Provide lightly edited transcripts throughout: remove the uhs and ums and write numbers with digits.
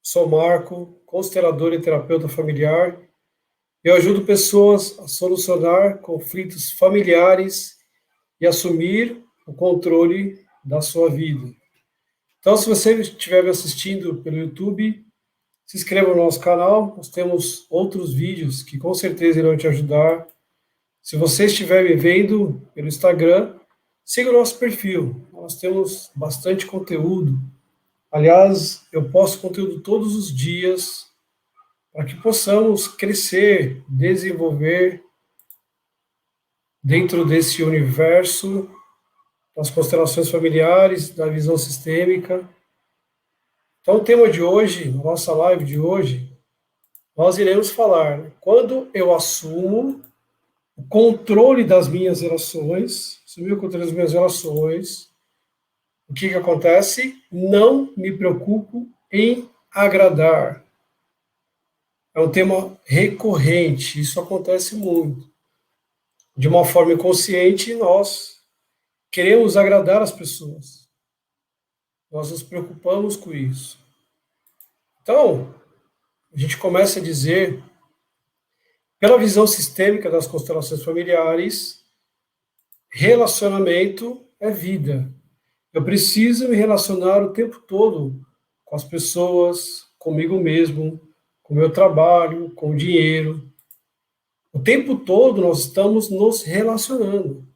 Sou Marco, constelador e terapeuta familiar. Eu ajudo pessoas a solucionar conflitos familiares e assumir o controle da sua vida. Então, se você estiver me assistindo pelo YouTube, se inscreva no nosso canal. Nós temos outros vídeos que com certeza irão te ajudar. Se você estiver me vendo pelo Instagram, siga o nosso perfil. Nós temos bastante conteúdo. Aliás, eu posto conteúdo todos os dias para que possamos crescer, desenvolver dentro desse universo das constelações familiares, da visão sistêmica. Então, o tema de hoje, na nossa live de hoje, nós iremos falar quando eu assumo o controle das minhas relações, assumir o controle das minhas relações, o que acontece? Não me preocupo em agradar. É um tema recorrente, isso acontece muito. De uma forma inconsciente, nós queremos agradar as pessoas. Nós nos preocupamos com isso. Então, a gente começa a dizer, pela visão sistêmica das constelações familiares, relacionamento é vida. Eu preciso me relacionar o tempo todo com as pessoas, comigo mesmo, com o meu trabalho, com o dinheiro. O tempo todo nós estamos nos relacionando.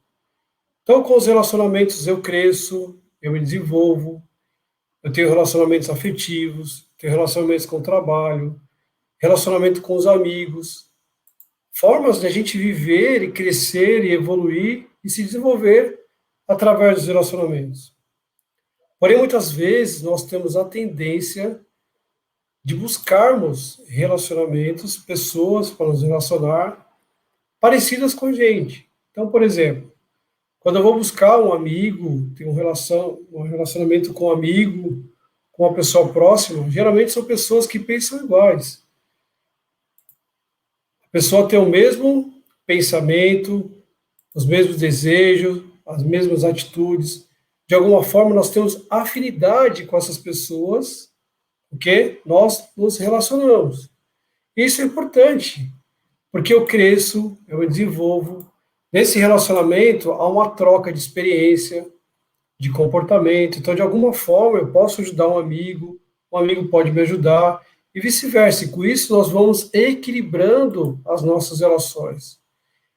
Então, com os relacionamentos eu cresço, eu me desenvolvo, eu tenho relacionamentos afetivos, tenho relacionamentos com o trabalho, relacionamento com os amigos, formas de a gente viver e crescer e evoluir e se desenvolver através dos relacionamentos. Porém, muitas vezes nós temos a tendência de buscarmos relacionamentos, pessoas para nos relacionar, parecidas com a gente. Então, por exemplo, quando eu vou buscar um amigo, ter um relacionamento com um amigo, com uma pessoa próxima, geralmente são pessoas que pensam iguais. A pessoa tem o mesmo pensamento, os mesmos desejos, as mesmas atitudes. De alguma forma, nós temos afinidade com essas pessoas, porque nós nos relacionamos. Isso é importante, porque eu cresço, eu me desenvolvo. Nesse relacionamento, há uma troca de experiência, de comportamento. Então, de alguma forma, eu posso ajudar um amigo pode me ajudar, e vice-versa. E com isso, nós vamos equilibrando as nossas relações.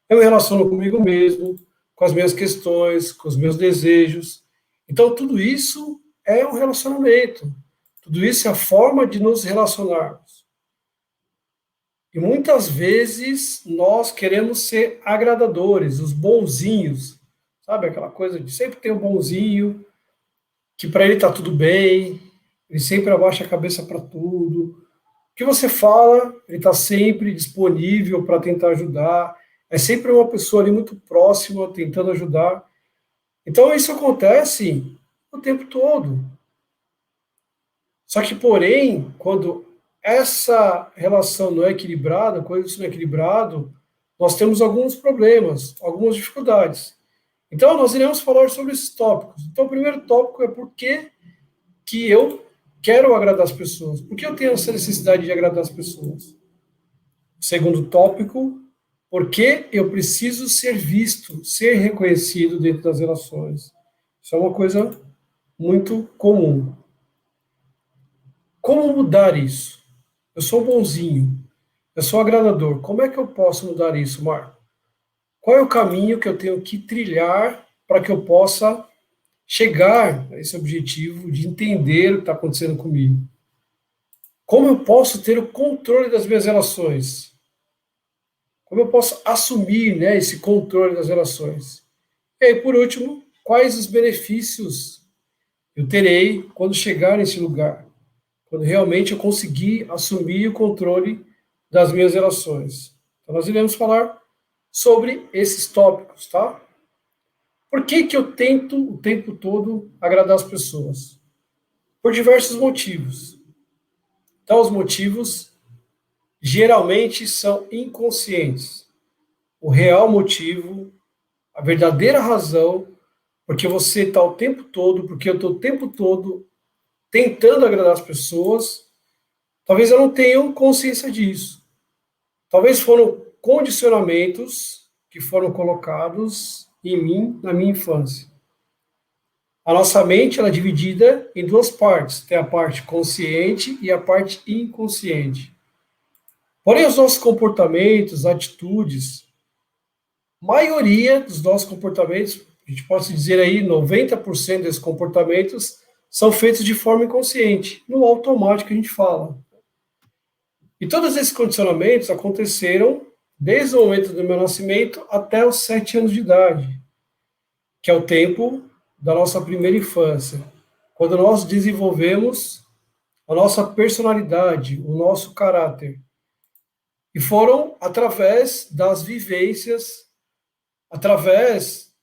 Eu me relaciono comigo mesmo, com as minhas questões, com os meus desejos. Então, tudo isso é um relacionamento. Tudo isso é a forma de nos relacionarmos. E muitas vezes nós queremos ser agradadores, os bonzinhos, sabe? Aquela coisa de sempre ter um bonzinho, que para ele está tudo bem, ele sempre abaixa a cabeça para tudo. O que você fala, ele está sempre disponível para tentar ajudar, é sempre uma pessoa ali muito próxima, tentando ajudar. Então isso acontece o tempo todo. Só que, porém, quando essa relação não é equilibrada, quando isso não é equilibrado, nós temos alguns problemas, algumas dificuldades. Então, nós iremos falar sobre esses tópicos. Então, o primeiro tópico é por que eu quero agradar as pessoas. Por que eu tenho essa necessidade de agradar as pessoas? O segundo tópico, por que eu preciso ser visto, ser reconhecido dentro das relações. Isso é uma coisa muito comum. Como mudar isso? Eu sou bonzinho, eu sou agradador. Como é que eu posso mudar isso, Marco? Qual é o caminho que eu tenho que trilhar para que eu possa chegar a esse objetivo de entender o que está acontecendo comigo? Como eu posso ter o controle das minhas relações? Como eu posso assumir, né, esse controle das relações? E aí, por último, quais os benefícios eu terei quando chegar nesse lugar? Quando realmente eu conseguir assumir o controle das minhas relações. Então, nós iremos falar sobre esses tópicos, tá? Por que eu tento o tempo todo agradar as pessoas? Por diversos motivos. Então, os motivos geralmente são inconscientes. O real motivo, a verdadeira razão, porque você está o tempo todo, porque eu estou o tempo todo tentando agradar as pessoas, Talvez eu não tenha consciência disso. Talvez foram condicionamentos que foram colocados em mim na minha infância. A nossa mente ela é dividida em duas partes. Tem a parte consciente e a parte inconsciente. Porém, os nossos comportamentos, atitudes, maioria dos nossos comportamentos, a gente pode dizer aí 90% desses comportamentos são feitos de forma inconsciente, no automático a gente fala. E todos esses condicionamentos aconteceram desde o momento do meu nascimento até os 7 anos de idade, que é o tempo da nossa primeira infância, quando nós desenvolvemos a nossa personalidade, o nosso caráter. E foram através das vivências, através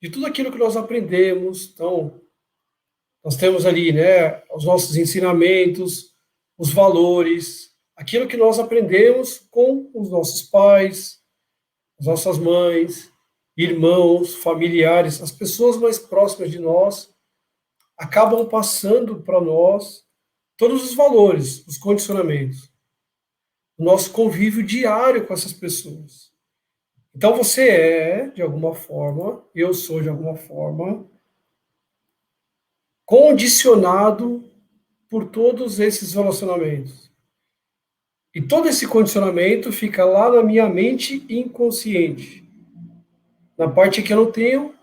de tudo aquilo que nós aprendemos. Então, nós temos ali, né, os nossos ensinamentos, os valores, aquilo que nós aprendemos com os nossos pais, as nossas mães, irmãos, familiares, as pessoas mais próximas de nós, acabam passando para nós todos os valores, os condicionamentos, o nosso convívio diário com essas pessoas. Então você é, de alguma forma, eu sou, de alguma forma, condicionado por todos esses relacionamentos. E todo esse condicionamento fica lá na minha mente inconsciente, na parte que eu não tenho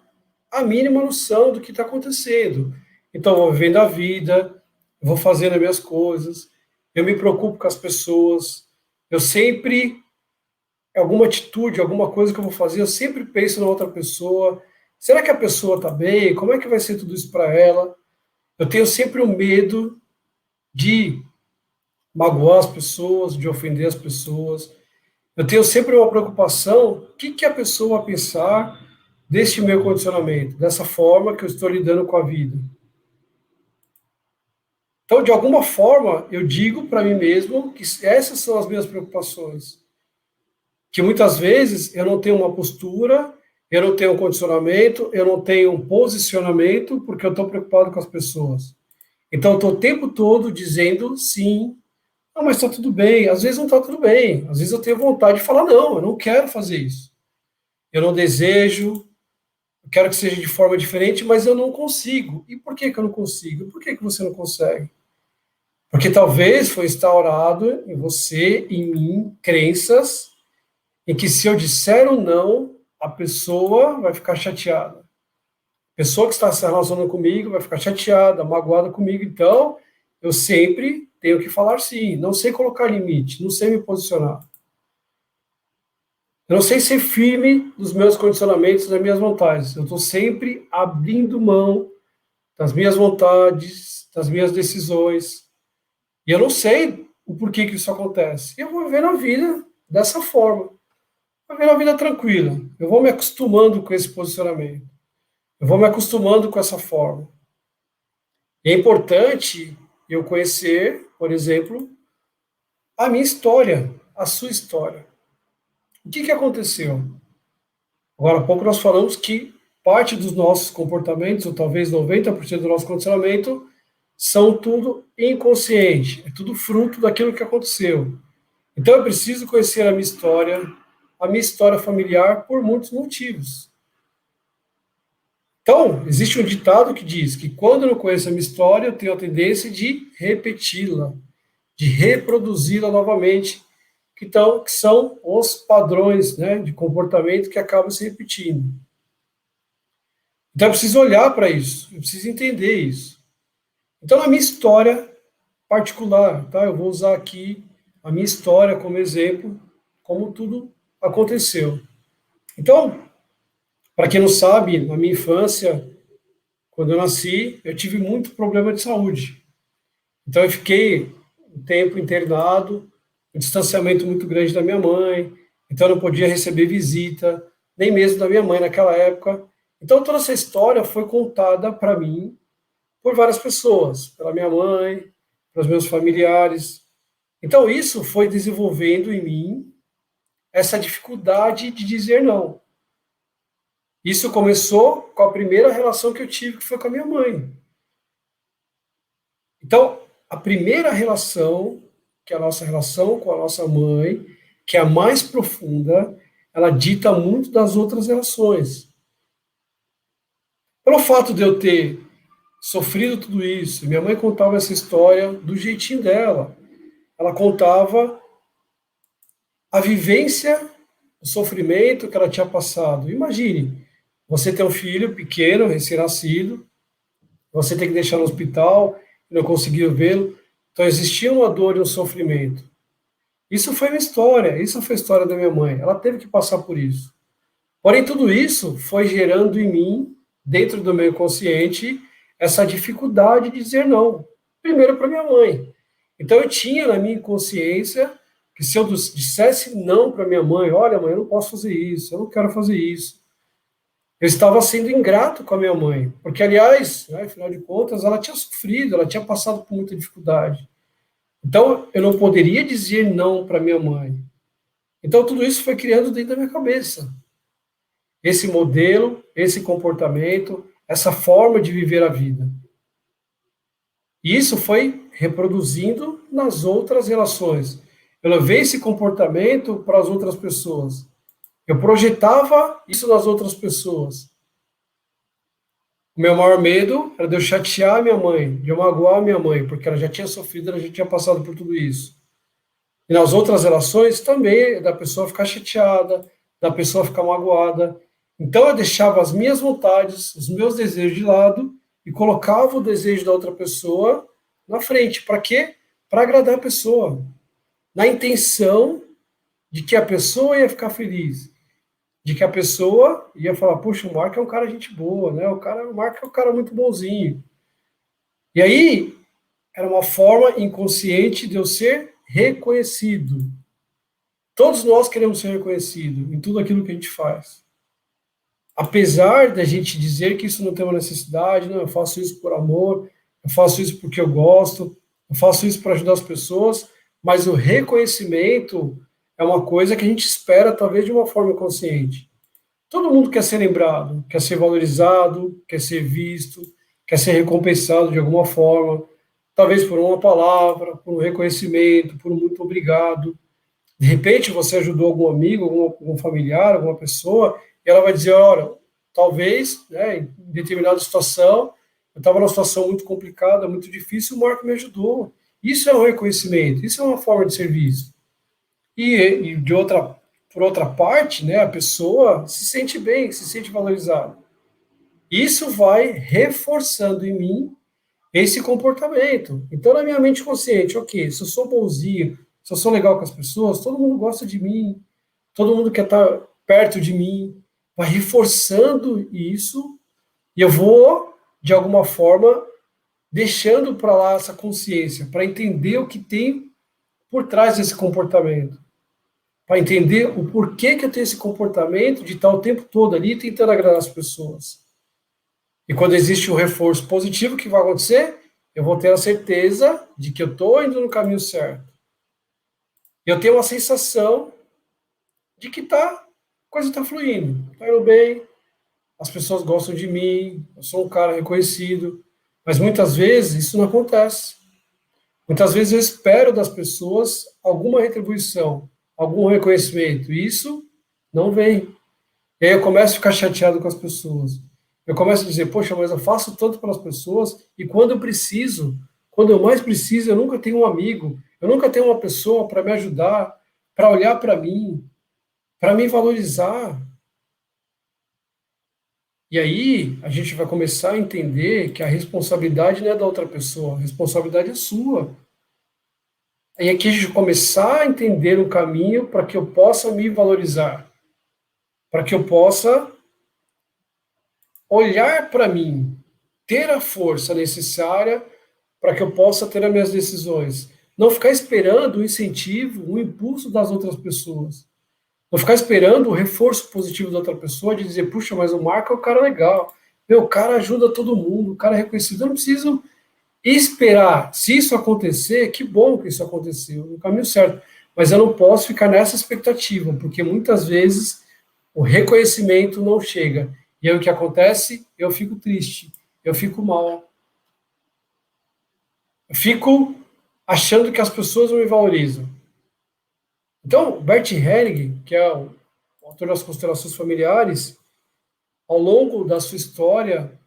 a mínima noção do que está acontecendo. Então, eu vou vivendo a vida, eu vou fazendo as minhas coisas, eu me preocupo com as pessoas, eu sempre, alguma atitude, alguma coisa que eu vou fazer, eu sempre penso na outra pessoa. Será que a pessoa está bem? Como é que vai ser tudo isso para ela? Eu tenho sempre o medo de magoar as pessoas, de ofender as pessoas. Eu tenho sempre uma preocupação, o que, que a pessoa vai pensar deste meu condicionamento, dessa forma que eu estou lidando com a vida. Então, de alguma forma, eu digo para mim mesmo que essas são as minhas preocupações. Que muitas vezes eu não tenho uma postura, eu não tenho um condicionamento, eu não tenho um posicionamento, porque eu estou preocupado com as pessoas. Então, eu estou o tempo todo dizendo sim, não, mas está tudo bem. Às vezes não está tudo bem. Às vezes eu tenho vontade de falar, não, eu não quero fazer isso. Eu não desejo, eu quero que seja de forma diferente, mas eu não consigo. E por que, que eu não consigo? Por que, que você não consegue? Porque talvez foi instaurado em você, em mim, crenças em que se eu disser um não, a pessoa vai ficar chateada. A pessoa que está se relacionando comigo vai ficar chateada, magoada comigo. Então, eu sempre tenho que falar sim. Não sei colocar limite, não sei me posicionar. Eu não sei ser firme nos meus condicionamentos, nas minhas vontades. Eu estou sempre abrindo mão das minhas vontades, das minhas decisões. E eu não sei o porquê que isso acontece. Eu vou vivendo a vida dessa forma. Vou vivendo a vida tranquila. Eu vou me acostumando com esse posicionamento. Eu vou me acostumando com essa forma. E é importante eu conhecer, por exemplo, a minha história, a sua história. O que, que aconteceu? Agora há pouco nós falamos que parte dos nossos comportamentos, ou talvez 90% do nosso condicionamento, são tudo inconsciente, é tudo fruto daquilo que aconteceu. Então eu preciso conhecer a minha história familiar por muitos motivos. Então, existe um ditado que diz que quando eu não conheço a minha história, eu tenho a tendência de repeti-la, de reproduzi-la novamente, que são os padrões, né, de comportamento que acabam se repetindo. Então, eu preciso olhar para isso, eu preciso entender isso. Então, na minha história particular, tá? Eu vou usar aqui a minha história como exemplo, como tudo aconteceu. Então, para quem não sabe, na minha infância, quando eu nasci, eu tive muito problema de saúde. Então, eu fiquei um tempo internado, um distanciamento muito grande da minha mãe, então eu não podia receber visita, nem mesmo da minha mãe naquela época. Então, toda essa história foi contada para mim por várias pessoas, pela minha mãe, pelos meus familiares. Então, isso foi desenvolvendo em mim essa dificuldade de dizer não. Isso começou com a primeira relação que eu tive, que foi com a minha mãe. Então, a primeira relação que a nossa relação com a nossa mãe, que é a mais profunda, ela dita muito das outras relações. Pelo fato de eu ter sofrido tudo isso, minha mãe contava essa história do jeitinho dela. Ela contava a vivência, o sofrimento que ela tinha passado. Imagine, você tem um filho pequeno, recém-nascido, você tem que deixar no hospital, não conseguiu vê-lo. Então existia uma dor e um sofrimento. Isso foi uma história, isso foi a história da minha mãe. Ela teve que passar por isso. Porém, tudo isso foi gerando em mim, dentro do meu inconsciente, essa dificuldade de dizer não. Primeiro para minha mãe. Então eu tinha na minha consciência que se eu dissesse não para minha mãe, olha, mãe, eu não posso fazer isso, eu não quero fazer isso. Eu estava sendo ingrato com a minha mãe, porque, aliás, né, afinal de contas, ela tinha sofrido, ela tinha passado por muita dificuldade. Então, eu não poderia dizer não para minha mãe. Então, tudo isso foi criando dentro da minha cabeça. Esse modelo, esse comportamento, essa forma de viver a vida. E isso foi reproduzindo nas outras relações. Eu levei esse comportamento para as outras pessoas. Eu projetava isso nas outras pessoas. O meu maior medo era de eu chatear a minha mãe, de eu magoar a minha mãe, porque ela já tinha sofrido, ela já tinha passado por tudo isso. E nas outras relações também, da pessoa ficar chateada, da pessoa ficar magoada. Então eu deixava as minhas vontades, os meus desejos de lado e colocava o desejo da outra pessoa na frente. Para quê? Para agradar a pessoa. Na intenção de que a pessoa ia ficar feliz. De que a pessoa ia falar, puxa, o Marco é um cara gente boa, né? O Marco é um cara muito bonzinho. E aí, era uma forma inconsciente de eu ser reconhecido. Todos nós queremos ser reconhecidos em tudo aquilo que a gente faz. Apesar da gente dizer que isso não tem uma necessidade, não, eu faço isso por amor, eu faço isso porque eu gosto, eu faço isso para ajudar as pessoas, mas o reconhecimento é uma coisa que a gente espera, talvez, de uma forma inconsciente. Todo mundo quer ser lembrado, quer ser valorizado, quer ser visto, quer ser recompensado de alguma forma, talvez por uma palavra, por um reconhecimento, por um muito obrigado. De repente você ajudou algum amigo, algum familiar, alguma pessoa, e ela vai dizer, olha, talvez, né, em determinada situação, eu estava numa situação muito complicada, muito difícil, o Marco me ajudou. Isso é um reconhecimento, isso é uma forma de serviço. E por outra parte, né, a pessoa se sente bem, se sente valorizada. Isso vai reforçando em mim esse comportamento. Então, na minha mente consciente, ok, se eu sou bonzinho, se eu sou legal com as pessoas, todo mundo gosta de mim, todo mundo quer estar perto de mim, vai reforçando isso, e eu vou, de alguma forma, deixando para lá essa consciência, para entender o que tem por trás desse comportamento, para entender o porquê que eu tenho esse comportamento de estar o tempo todo ali tentando agradar as pessoas. E quando existe um reforço positivo, o que vai acontecer? Eu vou ter a certeza de que eu estou indo no caminho certo. Eu tenho uma sensação de que a coisa está fluindo, está indo bem, as pessoas gostam de mim, eu sou um cara reconhecido, mas muitas vezes isso não acontece. Muitas vezes eu espero das pessoas alguma retribuição, algum reconhecimento, e isso não vem. E aí eu começo a ficar chateado com as pessoas. Eu começo a dizer, poxa, mas eu faço tanto pelas pessoas, e quando eu preciso, quando eu mais preciso, eu nunca tenho um amigo, eu nunca tenho uma pessoa para me ajudar, para olhar para mim, para me valorizar. E aí a gente vai começar a entender que a responsabilidade não é da outra pessoa, a responsabilidade é sua. E aqui a gente começar a entender um caminho para que eu possa me valorizar, para que eu possa olhar para mim, ter a força necessária para que eu possa ter as minhas decisões. Não ficar esperando o incentivo, o impulso das outras pessoas. Não ficar esperando o reforço positivo da outra pessoa de dizer, puxa, mas o Marco é um cara legal. Meu, o cara ajuda todo mundo, o cara é reconhecido. Eu não preciso esperar. Se isso acontecer, que bom que isso aconteceu, no caminho certo. Mas eu não posso ficar nessa expectativa, porque muitas vezes o reconhecimento não chega. E aí o que acontece? Eu fico triste, eu fico mal. Eu fico achando que as pessoas não me valorizam. Então, Bert Helling, que é o autor das constelações familiares, ao longo da sua história,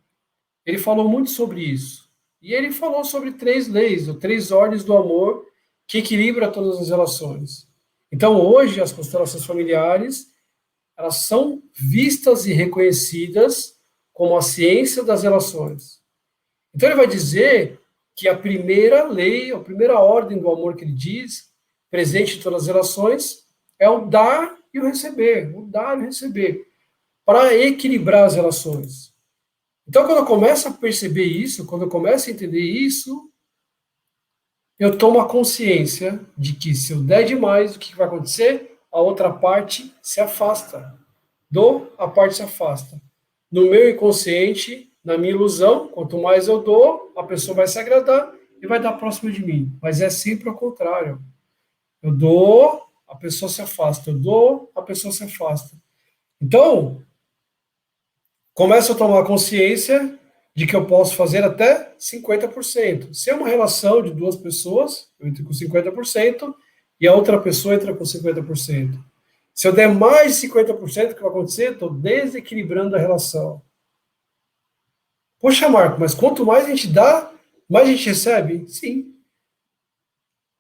ele falou muito sobre isso. E ele falou sobre 3 leis, ou 3 ordens do amor que equilibra todas as relações. Então, hoje, as constelações familiares, elas são vistas e reconhecidas como a ciência das relações. Então, ele vai dizer que a primeira lei, a primeira ordem do amor que ele diz, presente em todas as relações, é o dar e o receber, para equilibrar as relações. Então, quando eu começo a perceber isso, quando eu começo a entender isso, eu tomo a consciência de que se eu der demais, o que vai acontecer? A outra parte se afasta. Dou, a parte se afasta. No meu inconsciente, na minha ilusão, quanto mais eu dou, a pessoa vai se agradar e vai dar próximo de mim. Mas é sempre ao contrário. Eu dou, a pessoa se afasta. Eu dou, a pessoa se afasta. Então, começo a tomar consciência de que eu posso fazer até 50%. Se é uma relação de 2 pessoas, eu entro com 50% e a outra pessoa entra com 50%. Se eu der mais de 50%, o que vai acontecer? Estou desequilibrando a relação. Poxa, Marco, mas quanto mais a gente dá, mais a gente recebe? Sim.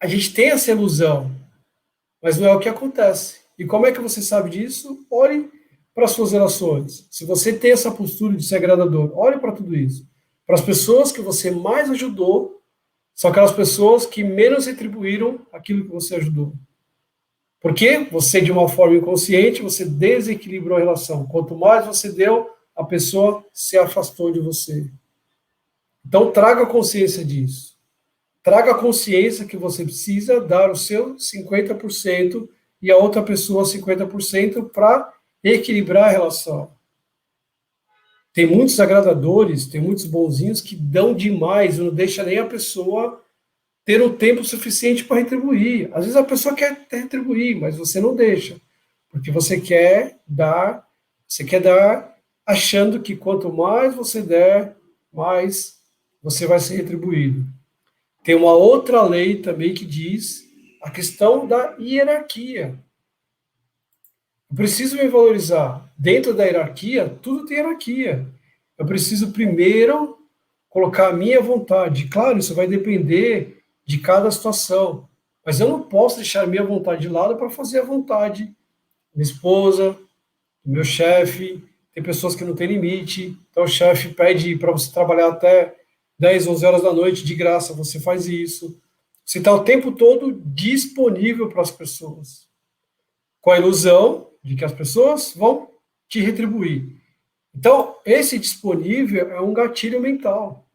A gente tem essa ilusão, mas não é o que acontece. E como é que você sabe disso? Olhe para as suas relações. Se você tem essa postura de ser agradador, olhe para tudo isso. Para as pessoas que você mais ajudou, são aquelas pessoas que menos retribuíram aquilo que você ajudou. Porque você, de uma forma inconsciente, você desequilibrou a relação. Quanto mais você deu, a pessoa se afastou de você. Então, traga consciência disso. Traga consciência que você precisa dar o seu 50% e a outra pessoa 50% para equilibrar a relação. Tem muitos agradadores, tem muitos bonzinhos que dão demais, não deixa nem a pessoa ter o tempo suficiente para retribuir. Às vezes a pessoa quer retribuir, mas você não deixa, porque você quer dar achando que quanto mais você der, mais você vai ser retribuído. Tem uma outra lei também que diz a questão da hierarquia. Eu preciso me valorizar. Dentro da hierarquia, tudo tem hierarquia. Eu preciso primeiro colocar a minha vontade. Claro, isso vai depender de cada situação. Mas eu não posso deixar a minha vontade de lado para fazer a vontade da minha esposa, do meu chefe. Tem pessoas que não têm limite. Então o chefe pede para você trabalhar até 10, 11 horas da noite de graça, você faz isso. Você está o tempo todo disponível para as pessoas, com a ilusão de que as pessoas vão te retribuir. Então, esse disponível é um gatilho mental.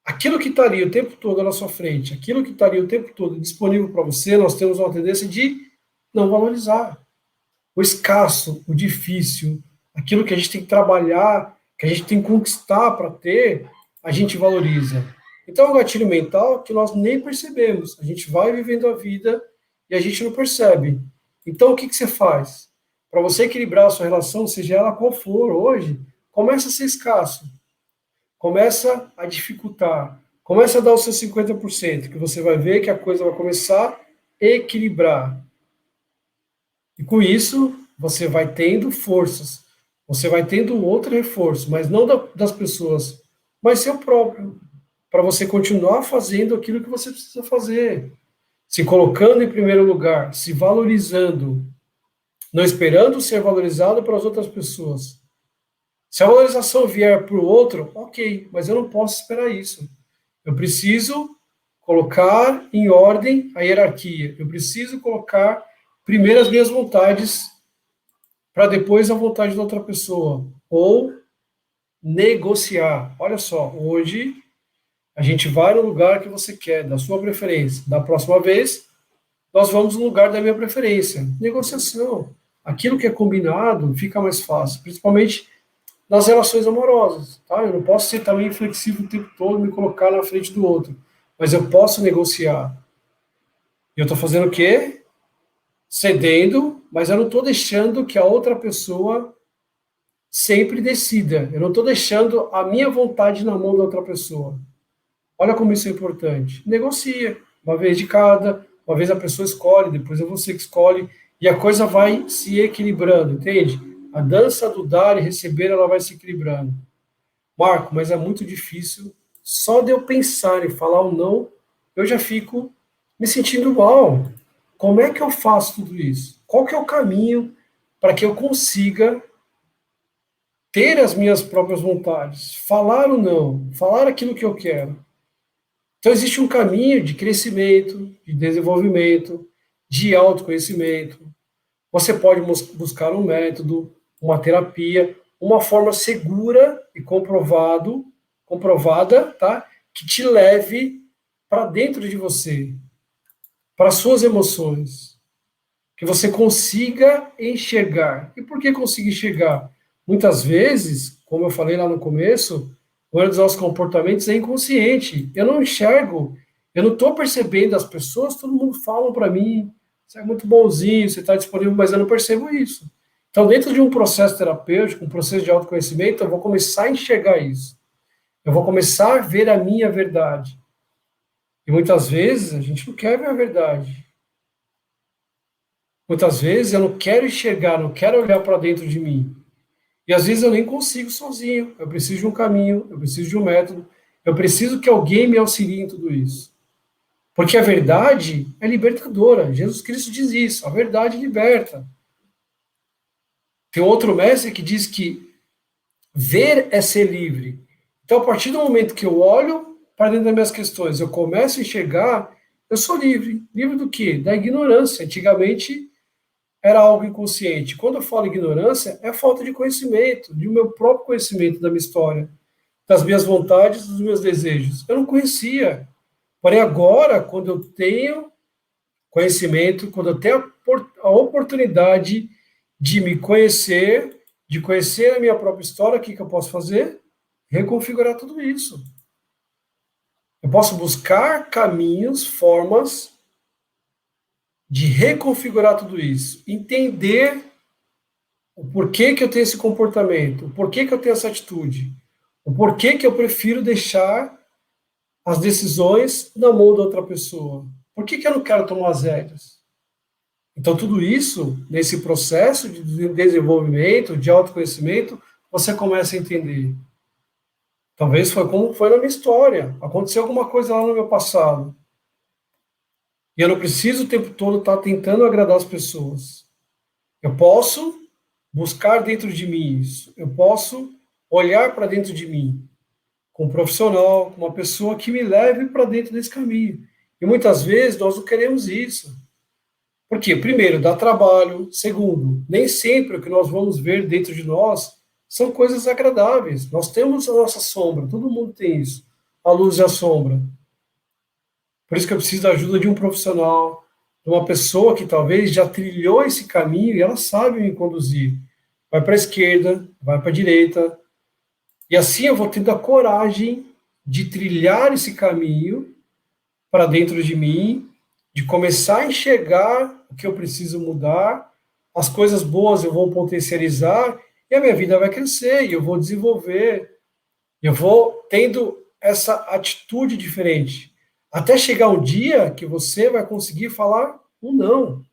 Aquilo que está ali o tempo todo na sua frente, aquilo que está ali o tempo todo disponível para você, nós temos uma tendência de não valorizar. O escasso, o difícil, aquilo que a gente tem que trabalhar, que a gente tem que conquistar para ter, a gente valoriza. Então é um gatilho mental que nós nem percebemos. A gente vai vivendo a vida e a gente não percebe. Então o que você faz? Para você equilibrar a sua relação, seja ela qual for hoje, começa a ser escasso. Começa a dificultar. Começa a dar o seu 50%, que você vai ver que a coisa vai começar a equilibrar. E com isso, você vai tendo forças, você vai tendo outro reforço, mas não das pessoas, mas seu próprio, para você continuar fazendo aquilo que você precisa fazer, se colocando em primeiro lugar, se valorizando, não esperando ser valorizado pelas outras pessoas. Se a valorização vier para o outro, ok, mas eu não posso esperar isso. Eu preciso colocar em ordem a hierarquia, eu preciso colocar primeiro as minhas vontades, para depois a vontade da outra pessoa. Ou negociar. Olha só, hoje a gente vai no lugar que você quer, da sua preferência. Da próxima vez, nós vamos no lugar da minha preferência. Negociação. Aquilo que é combinado fica mais fácil, principalmente nas relações amorosas. Tá? Eu não posso ser também flexível o tempo todo, me colocar na frente do outro. Mas eu posso negociar. E eu estou fazendo o quê? Cedendo, mas eu não estou deixando que a outra pessoa sempre decida. Eu não estou deixando a minha vontade na mão da outra pessoa. Olha como isso é importante. Negocia, uma vez de cada, uma vez a pessoa escolhe, depois é você que escolhe, e a coisa vai se equilibrando, entende? A dança do dar e receber, ela vai se equilibrando. Marco, mas é muito difícil. Só de eu pensar em falar ou não, eu já fico me sentindo mal. Como é que eu faço tudo isso? Qual que é o caminho para que eu consiga ter as minhas próprias vontades, falar ou não, falar aquilo que eu quero? Então existe um caminho de crescimento, de desenvolvimento, de autoconhecimento. Você pode buscar um método, uma terapia, uma forma segura e comprovada, tá? Que te leve para dentro de você, para suas emoções, que você consiga enxergar. E por que conseguir enxergar? Muitas vezes, como eu falei lá no começo, o dos nossos comportamentos é inconsciente. Eu não enxergo, eu não estou percebendo as pessoas, todo mundo fala para mim, você é muito bonzinho, você está disponível, mas eu não percebo isso. Então, dentro de um processo terapêutico, um processo de autoconhecimento, eu vou começar a enxergar isso. Eu vou começar a ver a minha verdade. E muitas vezes a gente não quer ver a verdade. Muitas vezes eu não quero enxergar, não quero olhar para dentro de mim. E às vezes eu nem consigo sozinho. Eu preciso de um caminho, eu preciso de um método, eu preciso que alguém me auxilie em tudo isso. Porque a verdade é libertadora. Jesus Cristo diz isso, a verdade liberta. Tem outro mestre que diz que ver é ser livre. Então, a partir do momento que eu olho para dentro das minhas questões, eu começo a enxergar, eu sou livre. Livre do quê? Da ignorância. Antigamente, era algo inconsciente. Quando eu falo ignorância, é falta de conhecimento, de meu próprio conhecimento da minha história, das minhas vontades, dos meus desejos. Eu não conhecia. Porém, agora, quando eu tenho conhecimento, quando eu tenho a oportunidade de me conhecer, de conhecer a minha própria história, o que eu posso fazer? Reconfigurar tudo isso. Eu posso buscar caminhos, formas de reconfigurar tudo isso, entender o porquê que eu tenho esse comportamento, o porquê que eu tenho essa atitude, o porquê que eu prefiro deixar as decisões na mão da outra pessoa. Por que eu não quero tomar as rédeas? Então, tudo isso, nesse processo de desenvolvimento, de autoconhecimento, você começa a entender. Talvez foi como foi na minha história. Aconteceu alguma coisa lá no meu passado. E eu não preciso o tempo todo estar tentando agradar as pessoas. Eu posso buscar dentro de mim isso. Eu posso olhar para dentro de mim, com um profissional, com uma pessoa que me leve para dentro desse caminho. E muitas vezes nós não queremos isso. Por quê? Primeiro, dá trabalho. Segundo, nem sempre o que nós vamos ver dentro de nós são coisas agradáveis. Nós temos a nossa sombra, todo mundo tem isso, a luz e a sombra. Por isso que eu preciso da ajuda de um profissional, de uma pessoa que talvez já trilhou esse caminho e ela sabe me conduzir. Vai para a esquerda, vai para a direita. E assim eu vou tendo a coragem de trilhar esse caminho para dentro de mim, de começar a enxergar o que eu preciso mudar, as coisas boas eu vou potencializar e a minha vida vai crescer, e eu vou desenvolver, eu vou tendo essa atitude diferente. Até chegar um dia que você vai conseguir falar um não.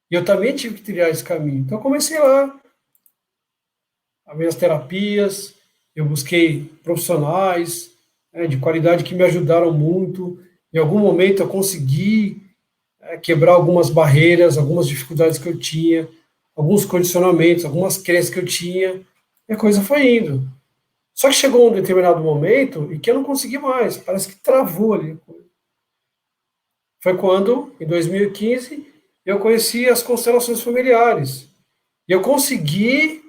E eu também tive que trilhar esse caminho. Então eu comecei lá, as minhas terapias, eu busquei profissionais, né, de qualidade que me ajudaram muito. Em algum momento eu consegui quebrar algumas barreiras, algumas dificuldades que eu tinha, alguns condicionamentos, algumas crenças que eu tinha, e a coisa foi indo. Só que chegou um determinado momento e que eu não consegui mais, parece que travou ali. Foi quando, em 2015, eu conheci as constelações familiares. E eu consegui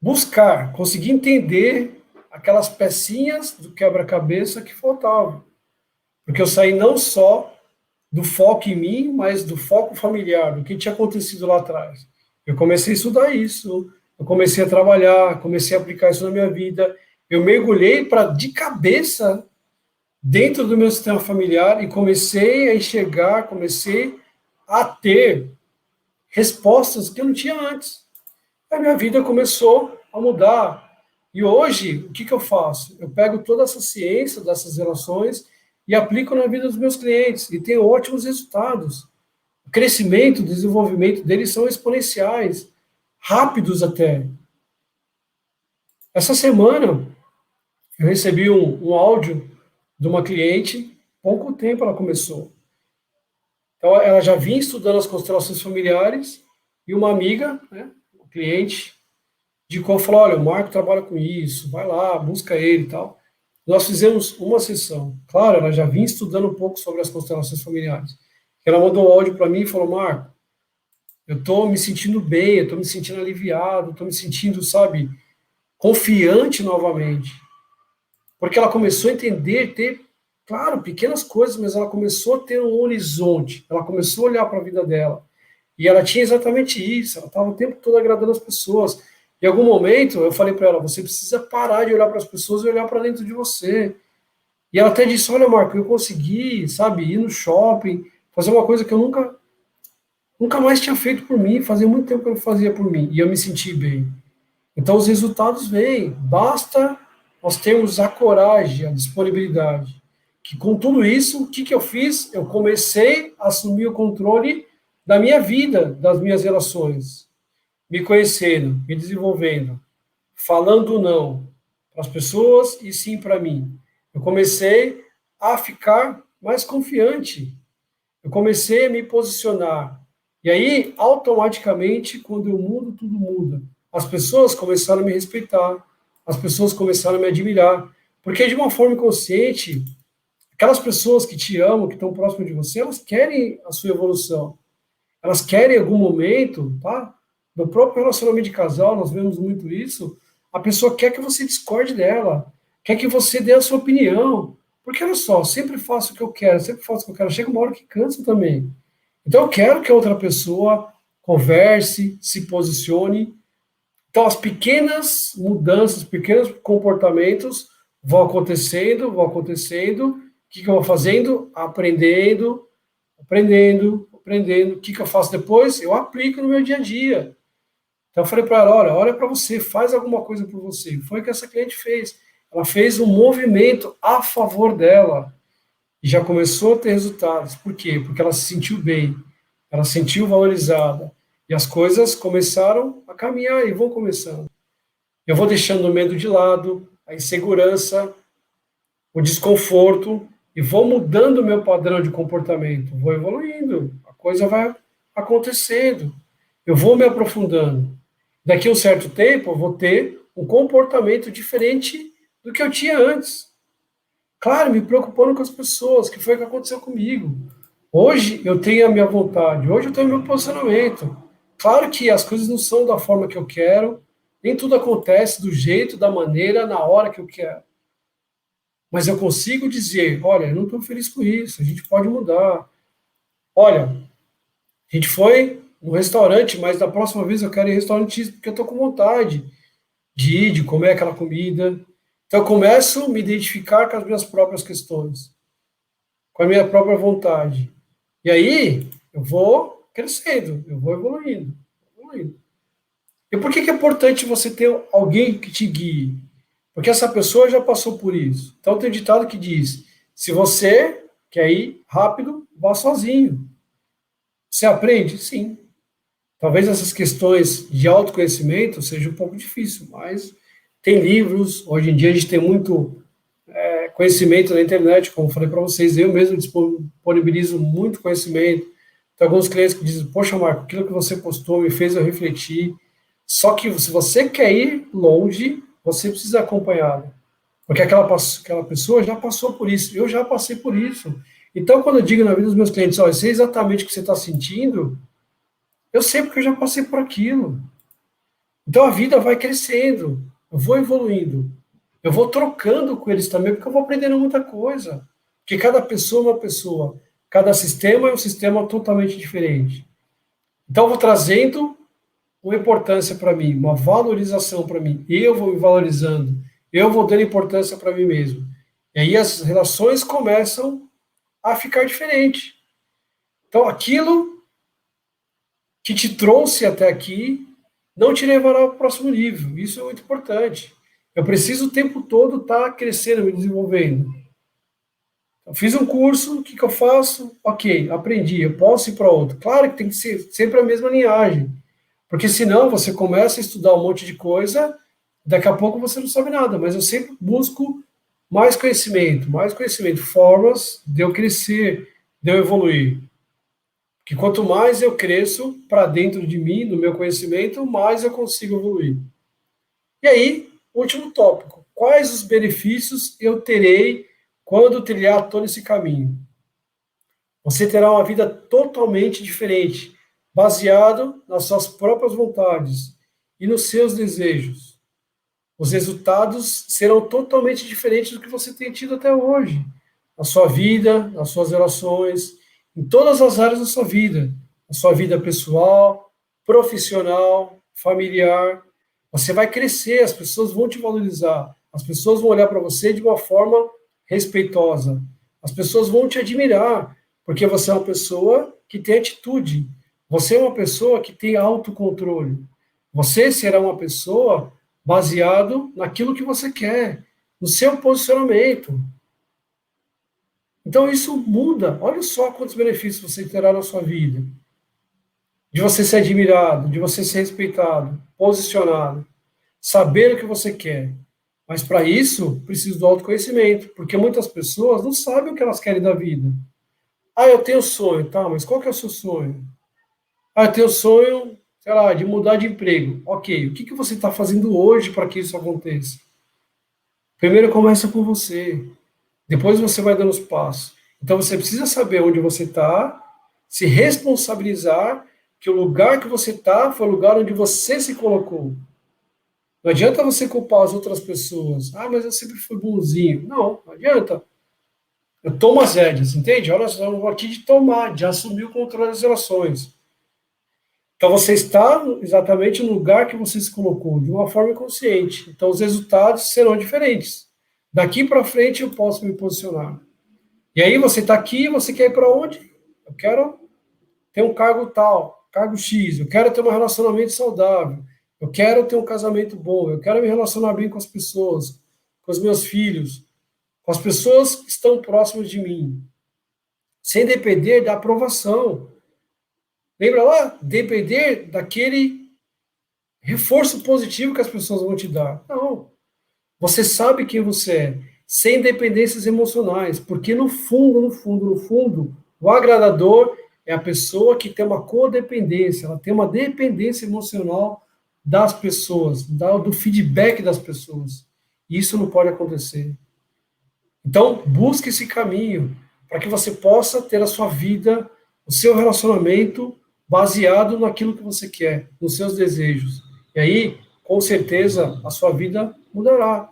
buscar, consegui entender aquelas pecinhas do quebra-cabeça que faltavam. Porque eu saí não só do foco em mim, mas do foco familiar, do que tinha acontecido lá atrás. Eu comecei a estudar isso, eu comecei a trabalhar, comecei a aplicar isso na minha vida. Eu mergulhei para de cabeça dentro do meu sistema familiar e comecei a enxergar, comecei a ter respostas que eu não tinha antes. A minha vida começou a mudar. E hoje, o que que eu faço? Eu pego toda essa ciência dessas relações e aplico na vida dos meus clientes e tenho ótimos resultados. O crescimento, o desenvolvimento deles são exponenciais, rápidos até. Essa semana, eu recebi um áudio de uma cliente, pouco tempo ela começou. Então, ela já vinha estudando as constelações familiares e uma amiga, né, um cliente, indicou, falou, olha, o Marco trabalha com isso, vai lá, busca ele e tal. Nós fizemos uma sessão. Claro, ela já vinha estudando um pouco sobre as constelações familiares. Ela mandou um áudio para mim e falou, Marco, eu estou me sentindo bem, eu estou me sentindo aliviado, estou me sentindo, sabe, confiante novamente. Porque ela começou a entender, ter, claro, pequenas coisas, mas ela começou a ter um horizonte, ela começou a olhar para a vida dela. E ela tinha exatamente isso, ela estava o tempo todo agradando as pessoas. Em algum momento, eu falei para ela, você precisa parar de olhar para as pessoas e olhar para dentro de você. E ela até disse, olha, Marco, eu consegui, sabe, ir no shopping, fazer uma coisa que eu nunca mais tinha feito por mim, fazia muito tempo que eu não fazia por mim, e eu me senti bem. Então, os resultados vêm, basta nós termos a coragem, a disponibilidade. Que com tudo isso, o que, que eu fiz? Eu comecei a assumir o controle da minha vida, das minhas relações, me conhecendo, me desenvolvendo, falando não para as pessoas e sim para mim. Eu comecei a ficar mais confiante, eu comecei a me posicionar. E aí, automaticamente, quando eu mudo, tudo muda. As pessoas começaram a me respeitar, as pessoas começaram a me admirar. Porque, de uma forma inconsciente, aquelas pessoas que te amam, que estão próximas de você, elas querem a sua evolução. Elas querem, em algum momento, tá? No próprio relacionamento de casal, nós vemos muito isso. A pessoa quer que você discorde dela, quer que você dê a sua opinião. Porque, olha só, sempre faço o que eu quero, sempre faço o que eu quero. Chega uma hora que cansa também. Então, eu quero que a outra pessoa converse, se posicione. Então, as pequenas mudanças, pequenos comportamentos vão acontecendo, vão acontecendo. O que que eu vou fazendo? Aprendendo, aprendendo, aprendendo. O que que eu faço depois? Eu aplico no meu dia a dia. Então, eu falei para ela: olha para você, faz alguma coisa por você. Foi o que essa cliente fez. Ela fez um movimento a favor dela e já começou a ter resultados. Por quê? Porque ela se sentiu bem, ela se sentiu valorizada. E as coisas começaram a caminhar e vão começando. Eu vou deixando o medo de lado, a insegurança, o desconforto, e vou mudando o meu padrão de comportamento. Vou evoluindo, a coisa vai acontecendo. Eu vou me aprofundando. Daqui a um certo tempo, eu vou ter um comportamento diferente do que eu tinha antes. Claro, me preocupando com as pessoas, que foi o que aconteceu comigo. Hoje eu tenho a minha vontade, hoje eu tenho o meu posicionamento. Claro que as coisas não são da forma que eu quero, nem tudo acontece do jeito, da maneira, na hora que eu quero. Mas eu consigo dizer, olha, eu não estou feliz com isso, a gente pode mudar. Olha, a gente foi no restaurante, mas da próxima vez eu quero ir em restaurante X, porque eu estou com vontade de ir, de comer aquela comida. Então eu começo a me identificar com as minhas próprias questões, com a minha própria vontade. E aí eu vou crescendo, eu vou evoluindo, evoluindo. E por que que é importante você ter alguém que te guie? Porque essa pessoa já passou por isso. Então tem um ditado que diz: se você quer ir rápido, vá sozinho. Você aprende? Sim. Talvez essas questões de autoconhecimento seja um pouco difícil, mas tem livros. Hoje em dia a gente tem muito conhecimento na internet, como falei para vocês, eu mesmo disponibilizo muito conhecimento. Tem alguns clientes que dizem, poxa, Marco, aquilo que você postou me fez eu refletir. Só que se você quer ir longe, você precisa acompanhar. Porque aquela pessoa já passou por isso, eu já passei por isso. Então, quando eu digo na vida dos meus clientes, olha, sei exatamente o que você está sentindo, eu sei porque eu já passei por aquilo. Então, a vida vai crescendo, eu vou evoluindo. Eu vou trocando com eles também, porque eu vou aprendendo muita coisa. Porque cada pessoa é uma pessoa, cada sistema é um sistema totalmente diferente. Então, eu vou trazendo uma importância para mim, uma valorização para mim. Eu vou me valorizando, eu vou dando importância para mim mesmo. E aí as relações começam a ficar diferentes. Então, aquilo que te trouxe até aqui não te levará ao próximo nível. Isso é muito importante. Eu preciso o tempo todo estar crescendo, me desenvolvendo. Eu fiz um curso, o que eu faço? Ok, aprendi, eu posso ir para outro. Claro que tem que ser sempre a mesma linhagem, porque senão você começa a estudar um monte de coisa, daqui a pouco você não sabe nada, mas eu sempre busco mais conhecimento, formas de eu crescer, de eu evoluir. Que quanto mais eu cresço para dentro de mim, no meu conhecimento, mais eu consigo evoluir. E aí, último tópico: quais os benefícios eu terei quando trilhar todo esse caminho? Você terá uma vida totalmente diferente, baseado nas suas próprias vontades e nos seus desejos. Os resultados serão totalmente diferentes do que você tem tido até hoje, na sua vida, nas suas relações, em todas as áreas da sua vida, na sua vida pessoal, profissional, familiar. Você vai crescer, as pessoas vão te valorizar, as pessoas vão olhar para você de uma forma respeitosa, as pessoas vão te admirar, porque você é uma pessoa que tem atitude, você é uma pessoa que tem autocontrole, você será uma pessoa baseado naquilo que você quer, no seu posicionamento. Então isso muda. Olha só quantos benefícios você terá na sua vida. De você ser admirado, de você ser respeitado, posicionado, saber o que você quer. Mas para isso, precisa do autoconhecimento, porque muitas pessoas não sabem o que elas querem da vida. Ah, eu tenho sonho, tá, mas qual que é o seu sonho? Ah, eu tenho sonho, sei lá, de mudar de emprego. Ok, o que você está fazendo hoje para que isso aconteça? Primeiro começa com você, depois você vai dando os passos. Então você precisa saber onde você está, se responsabilizar que o lugar que você está foi o lugar onde você se colocou. Não adianta você culpar as outras pessoas. Ah, mas eu sempre fui bonzinho. Não, não adianta. Eu tomo as rédeas, entende? Olha só, eu vou aqui de tomar, de assumir o controle das relações. Então você está exatamente no lugar que você se colocou, de uma forma inconsciente. Então os resultados serão diferentes. Daqui para frente eu posso me posicionar. E aí você está aqui, você quer ir para onde? Eu quero ter um cargo tal, cargo X, eu quero ter um relacionamento saudável, eu quero ter um casamento bom, eu quero me relacionar bem com as pessoas, com os meus filhos, com as pessoas que estão próximas de mim, sem depender da aprovação. Lembra lá? Depender daquele reforço positivo que as pessoas vão te dar. Não. Você sabe quem você é, sem dependências emocionais, porque no fundo, no fundo, no fundo, o agradador é a pessoa que tem uma codependência, ela tem uma dependência emocional das pessoas, do feedback das pessoas. E isso não pode acontecer. Então, busque esse caminho para que você possa ter a sua vida, o seu relacionamento baseado naquilo que você quer, nos seus desejos. E aí, com certeza, a sua vida mudará.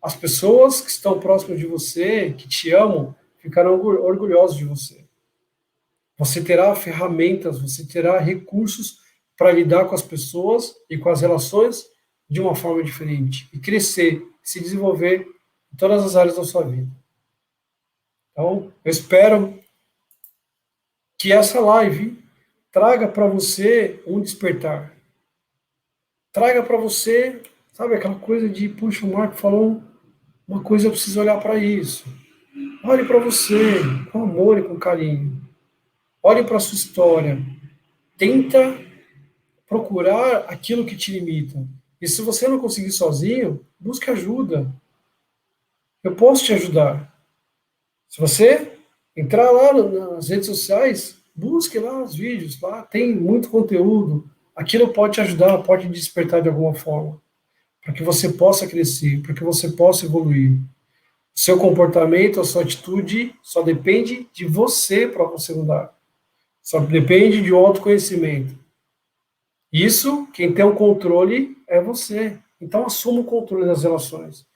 As pessoas que estão próximas de você, que te amam, ficarão orgulhosos de você. Você terá ferramentas, você terá recursos para lidar com as pessoas e com as relações de uma forma diferente e crescer, se desenvolver em todas as áreas da sua vida. Então, eu espero que essa live traga para você um despertar. Traga para você, sabe, aquela coisa de, puxa, o Marco falou uma coisa, eu preciso olhar para isso. Olhe para você com amor e com carinho. Olhe para a sua história. Tenta procurar aquilo que te limita. E se você não conseguir sozinho, busque ajuda. Eu posso te ajudar. Se você entrar lá nas redes sociais, busque lá os vídeos, lá tem muito conteúdo. Aquilo pode te ajudar, pode te despertar de alguma forma, para que você possa crescer, para que você possa evoluir. O seu comportamento, a sua atitude só depende de você para você mudar. Só depende de um autoconhecimento. Isso, quem tem o controle é você. Então assuma o controle das relações.